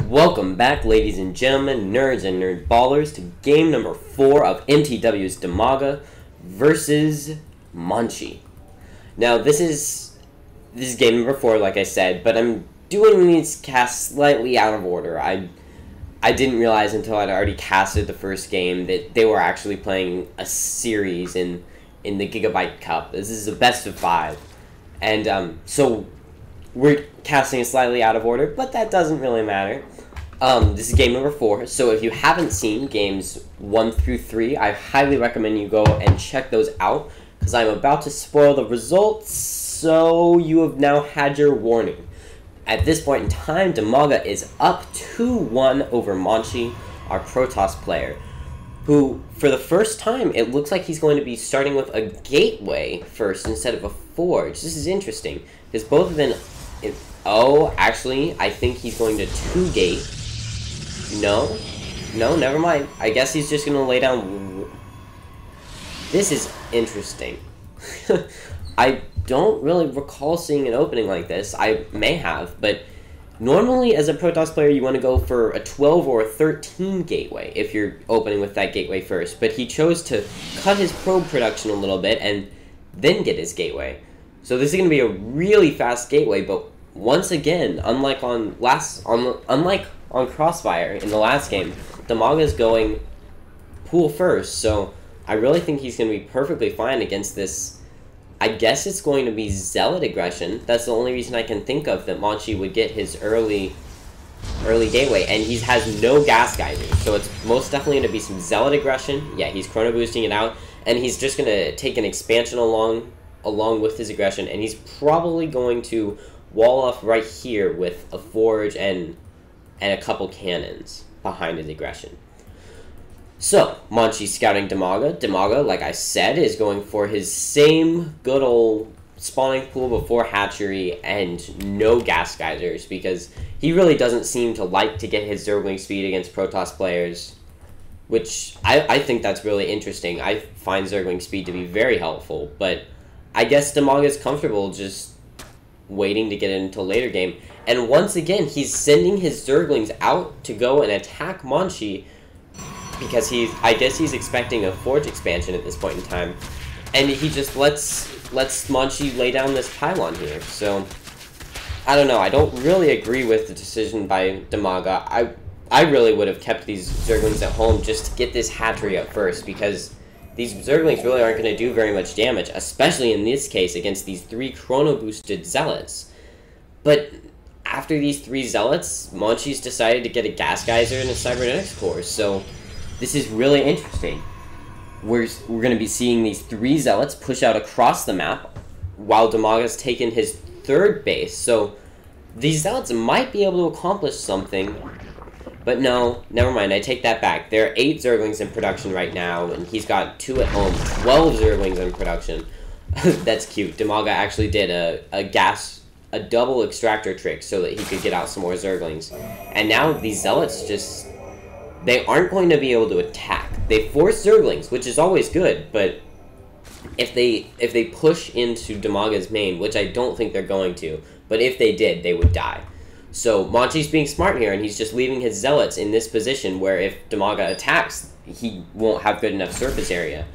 Welcome back, ladies and gentlemen, nerds and nerd ballers, to game number 4 of MTW's Dimaga versus Monchi. Now, this is game number 4, like I said, but I'm doing these casts slightly out of order. I didn't realize until I'd already casted the first game that they were actually playing a series in the GIGABYTE Cup. This is a best of 5, and so we're casting it slightly out of order, but that doesn't really matter. This is game number 4, so if you haven't seen games 1 through 3, I highly recommend you go and check those out, because I'm about to spoil the results, so you have now had your warning. At this point in time, Dimaga is up 2-1 over Monchi, our Protoss player, who, for the first time, it looks like he's going to be starting with a gateway first instead of a forge. This is interesting, because both of them... Oh, actually, I think he's going to 2-gate. No, never mind. I guess he's just going to lay down... This is interesting. I don't really recall seeing an opening like this. I may have, but normally as a Protoss player, you want to go for a 12 or a 13 gateway if you're opening with that gateway first. But he chose to cut his probe production a little bit and then get his gateway. So this is going to be a really fast gateway, but once again, unlike on Crossfire in the last game, Dimaga's going pool first, so I really think he's going to be perfectly fine against this. I guess it's going to be Zealot aggression. That's the only reason I can think of that Monchi would get his early gateway, and he has no gas geysers, so it's most definitely going to be some Zealot aggression. Yeah, he's chrono boosting it out, and he's just going to take an expansion along with his aggression, and he's probably going to wall off right here with a forge and a couple cannons behind his aggression. So, Monchi's scouting Dimaga. Dimaga, like I said, is going for his same good old spawning pool before hatchery and no gas geysers, because he really doesn't seem to like to get his Zergling speed against Protoss players, which I think that's really interesting. I find Zergling speed to be very helpful, but I guess Dimaga is comfortable just waiting to get into a later game. And once again, he's sending his Zerglings out to go and attack Monchi, because I guess he's expecting a forge expansion at this point in time. And he just lets Monchi lay down this pylon here. So, I don't know. I don't really agree with the decision by Dimaga. I really would have kept these Zerglings at home just to get this hatchery up first, because these Zerglings really aren't going to do very much damage, especially in this case against these 3 chrono-boosted Zealots. But after these 3 Zealots, Monchi's decided to get a gas geyser and a cybernetics core, so this is really interesting. We're going to be seeing these 3 Zealots push out across the map, while Dimaga's taken his 3rd base, so these Zealots might be able to accomplish something. But no, never mind, I take that back. There are 8 Zerglings in production right now, and he's got 2 at home, 12 Zerglings in production. That's cute. Dimaga actually did a double extractor trick so that he could get out some more Zerglings. And now these Zealots they aren't going to be able to attack. They force Zerglings, which is always good, but if they push into Dimaga's main, which I don't think they're going to, but if they did, they would die. So Monchi's being smart here, and he's just leaving his Zealots in this position where if Dimaga attacks, he won't have good enough surface area.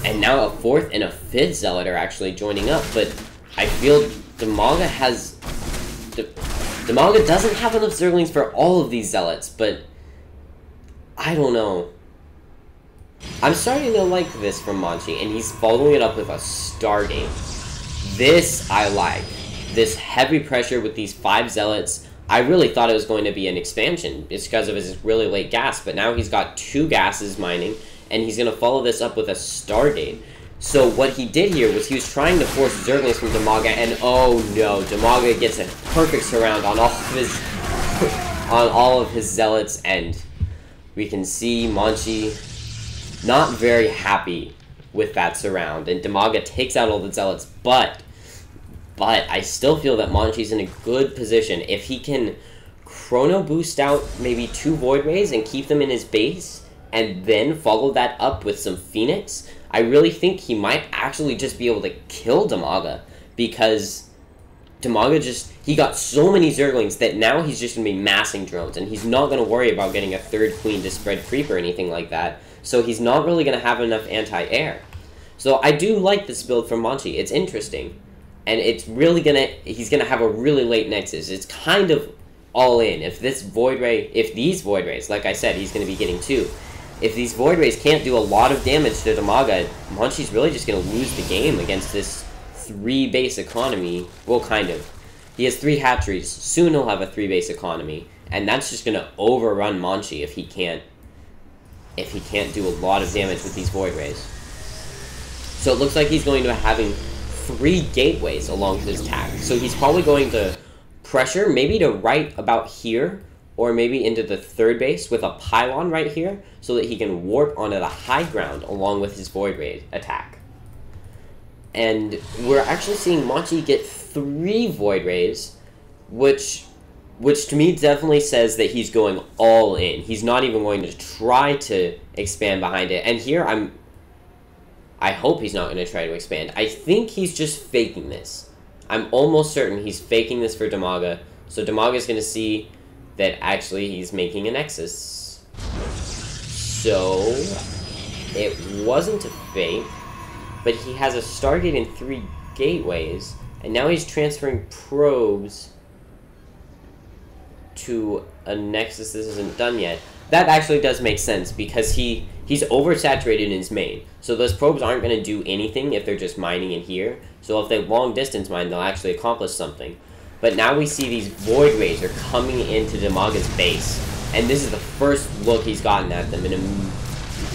And now a 4th and a 5th Zealot are actually joining up, but I feel Dimaga doesn't have enough Zerglings for all of these Zealots, but I don't know. I'm starting to like this from Monchi, and he's following it up with a Stargate. This I like. This heavy pressure with these 5 Zealots. I really thought it was going to be an expansion. It's because of his really late gas, but now he's got 2 gases mining, and he's going to follow this up with a Stargate. So what he did here was he was trying to force Zerglings from Dimaga, and oh no, Dimaga gets a perfect surround on all of his Zealots, and we can see Monchi not very happy with that surround, and Dimaga takes out all the Zealots, but I still feel that Monchi's in a good position. If he can chrono boost out maybe 2 Void Rays and keep them in his base, and then follow that up with some Phoenix, I really think he might actually just be able to kill Dimaga, because Dimaga he got so many Zerglings that now he's just going to be massing drones, and he's not going to worry about getting a third queen to spread creep or anything like that, so he's not really going to have enough anti-air. So I do like this build from Monchi. It's interesting, and it's really he's going to have a really late Nexus. It's kind of all in. If these Void Rays, like I said, he's going to be getting 2. If these Void Rays can't do a lot of damage to Dimaga, Monchi's really just going to lose the game against this 3 base economy. Well, kind of. He has 3 hatcheries. Soon he'll have a 3 base economy, and that's just gonna overrun Monchi if he can't do a lot of damage with these Void Rays. So it looks like he's going to be having 3 gateways along his attack. So he's probably going to pressure maybe to right about here, or maybe into the 3rd base with a pylon right here, so that he can warp onto the high ground along with his Void Ray attack. And we're actually seeing Monchi get 3 Void Rays, which to me definitely says that he's going all in. He's not even going to try to expand behind it. And here I hope he's not going to try to expand. I think he's just faking this. I'm almost certain he's faking this for Dimaga. So Dimaga's going to see that actually he's making a Nexus. So it wasn't a fake. But he has a Stargate and 3 gateways, and now he's transferring probes to a Nexus. This isn't done yet. That actually does make sense, because he's oversaturated in his main. So those probes aren't going to do anything if they're just mining in here. So if they long distance mine, they'll actually accomplish something. But now we see these Void Rays are coming into Dimaga's base, and this is the first look he's gotten at them, and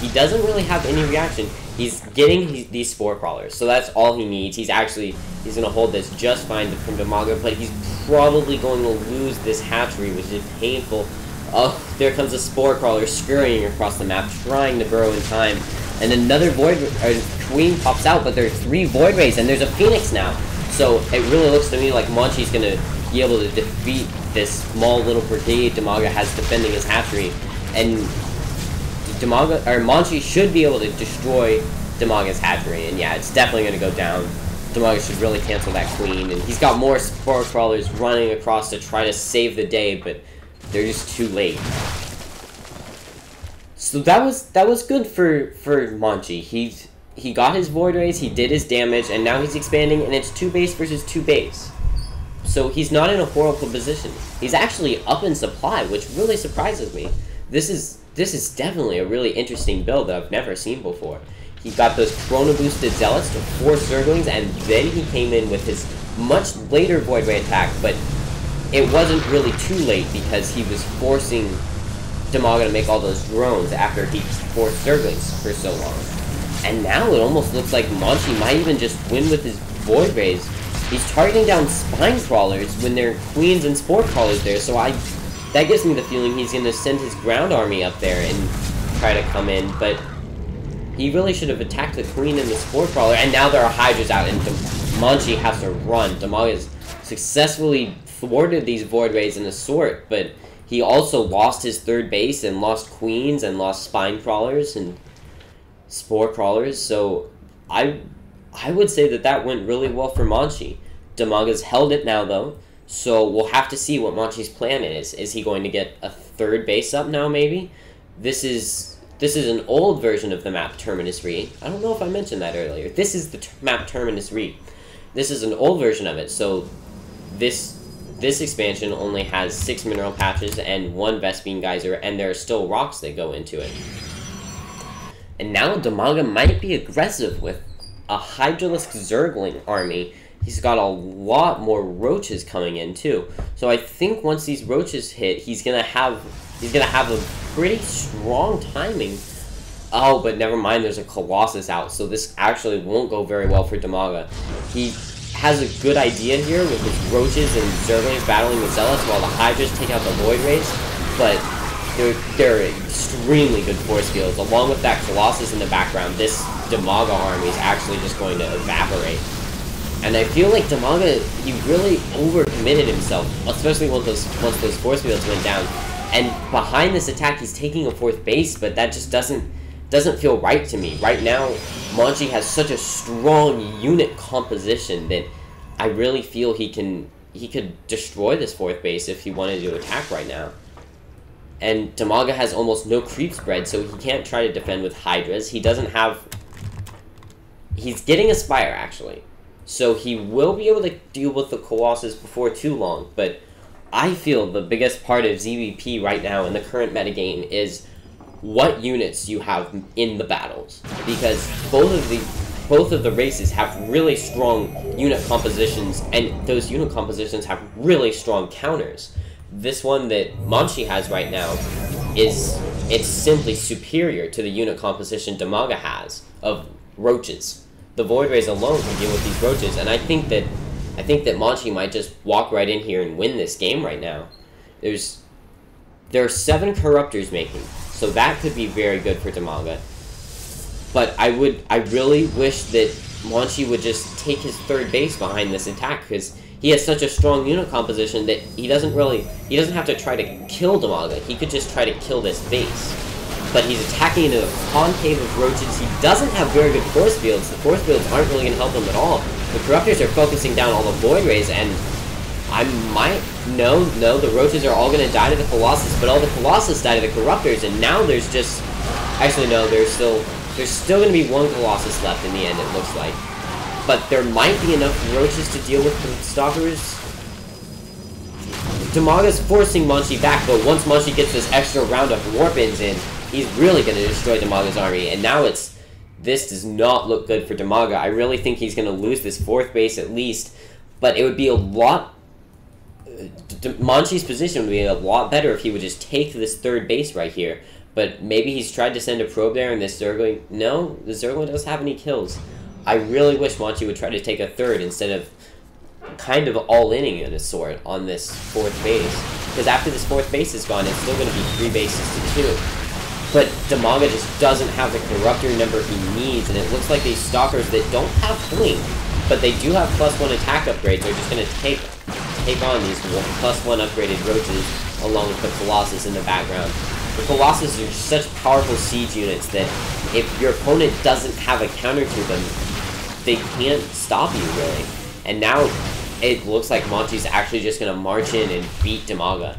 he doesn't really have any reaction. He's getting these Spore Crawlers, so that's all he needs. He's going to hold this just fine from Dimaga, but he's probably going to lose this hatchery, which is painful. Oh, there comes a Spore Crawler scurrying across the map, trying to burrow in time. And another Queen pops out, but there are 3 Void Rays, and there's a Phoenix now. So it really looks to me like Monchi's going to be able to defeat this small little brigade Dimaga has defending his hatchery. And Monchi should be able to destroy Dimaga's hatchery, and yeah, it's definitely going to go down. Dimaga should really cancel that queen, and he's got more Spore Crawlers running across to try to save the day, but they're just too late. So that was good for Monchi. He got his Void Rays, he did his damage, and now he's expanding, and it's 2 base versus 2 base. So he's not in a horrible position. He's actually up in supply, which really surprises me. This is definitely a really interesting build that I've never seen before. He got those Chrono-boosted Zealots to force Zerglings, and then he came in with his much later Void Ray attack, but it wasn't really too late because he was forcing Dimaga to make all those drones after he forced Zerglings for so long. And now it almost looks like Monchi might even just win with his Void Rays. He's targeting down Spine Crawlers when there are Queens and Spore Crawlers there, so that gives me the feeling he's going to send his ground army up there and try to come in, but he really should have attacked the Queen and the Spore Crawler, and now there are Hydras out, and Monchi has to run. Dimaga has successfully thwarted these Void Rays in a sort, but he also lost his 3rd base and lost Queens and lost Spine Crawlers and Spore Crawlers, so I would say that went really well for Monchi. Dimaga's held it now, though, so we'll have to see what Monchi's plan is. Is he going to get a 3rd base up now, maybe? This is an old version of the map Terminus Re. I don't know if I mentioned that earlier. This is the map Terminus Re. This is an old version of it, so this expansion only has 6 mineral patches and 1 Vespene Geyser, and there are still rocks that go into it. And now Dimaga might be aggressive with a Hydralisk Zergling army. He's got a lot more roaches coming in too. So I think once these roaches hit, he's gonna have a pretty strong timing. Oh, but never mind, there's a Colossus out, so this actually won't go very well for Dimaga. He has a good idea here with his roaches and Zerglings battling the Zealots while the Hydras take out the Void Rays, but they're extremely good force fields. Along with that Colossus in the background, this Dimaga army is actually just going to evaporate. And I feel like Dimaga, he really overcommitted himself, especially once those force fields went down. And behind this attack, he's taking a 4th base, but that just doesn't feel right to me. Right now, Monchi has such a strong unit composition that I really feel he can he could destroy this 4th base if he wanted to attack right now. And Dimaga has almost no creep spread, so he can't try to defend with Hydras. He doesn't have... He's getting a Spire, actually. So he will be able to deal with the Colossus before too long, but I feel the biggest part of ZVP right now in the current metagame is what units you have in the battles. Because both of the races have really strong unit compositions, and those unit compositions have really strong counters. This one that Monchi has right now it's simply superior to the unit composition Dimaga has of roaches. The Void Rays alone can deal with these roaches, and I think that Monchi might just walk right in here and win this game right now. There are 7 Corruptors making, so that could be very good for Dimaga. But I really wish that Monchi would just take his 3rd base behind this attack, because he has such a strong unit composition that he doesn't have to try to kill Dimaga. He could just try to kill this base. But he's attacking into a concave of roaches. He doesn't have very good force fields. The force fields aren't really going to help him at all. The Corruptors are focusing down all the Void Rays, and no, the roaches are all going to die to the Colossus, but all the Colossus die to the Corruptors, and now there's just... Actually, no, there's still going to be 1 Colossus left in the end, it looks like. But there might be enough roaches to deal with the Stalkers. Dimaga's forcing Monchi back, but once Monchi gets this extra round of Warpins in, he's really going to destroy Dimaga's army, and now this does not look good for Dimaga. I really think he's going to lose this 4th base at least, but it would be a lot... Monchi's position would be a lot better if he would just take this 3rd base right here, but maybe he's tried to send a probe there, and this Zergling... No, the Zergling doesn't have any kills. I really wish Monchi would try to take a 3rd instead of kind of all-inning in a sort on this 4th base, because after this 4th base is gone, it's still going to be 3 bases to 2. But Dimaga just doesn't have the Corruptor number he needs, and it looks like these Stalkers that don't have Blink, but they do have +1 attack upgrades, are just going to take on these +1 upgraded roaches along with the Colossus in the background. The Colossus are such powerful siege units that if your opponent doesn't have a counter to them, they can't stop you, really. And now it looks like Monchi's actually just going to march in and beat Dimaga,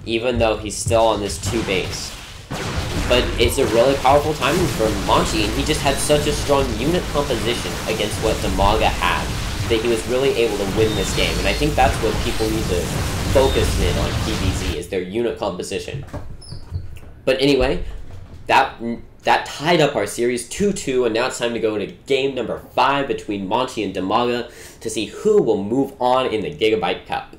even though he's still on this 2 base. But it's a really powerful timing for Monchi, and he just had such a strong unit composition against what Dimaga had that he was really able to win this game. And I think that's what people need to focus in on PvZ, is their unit composition. But anyway, that tied up our series 2-2, and now it's time to go into game number 5 between Monchi and Dimaga to see who will move on in the GIGABYTE Cup.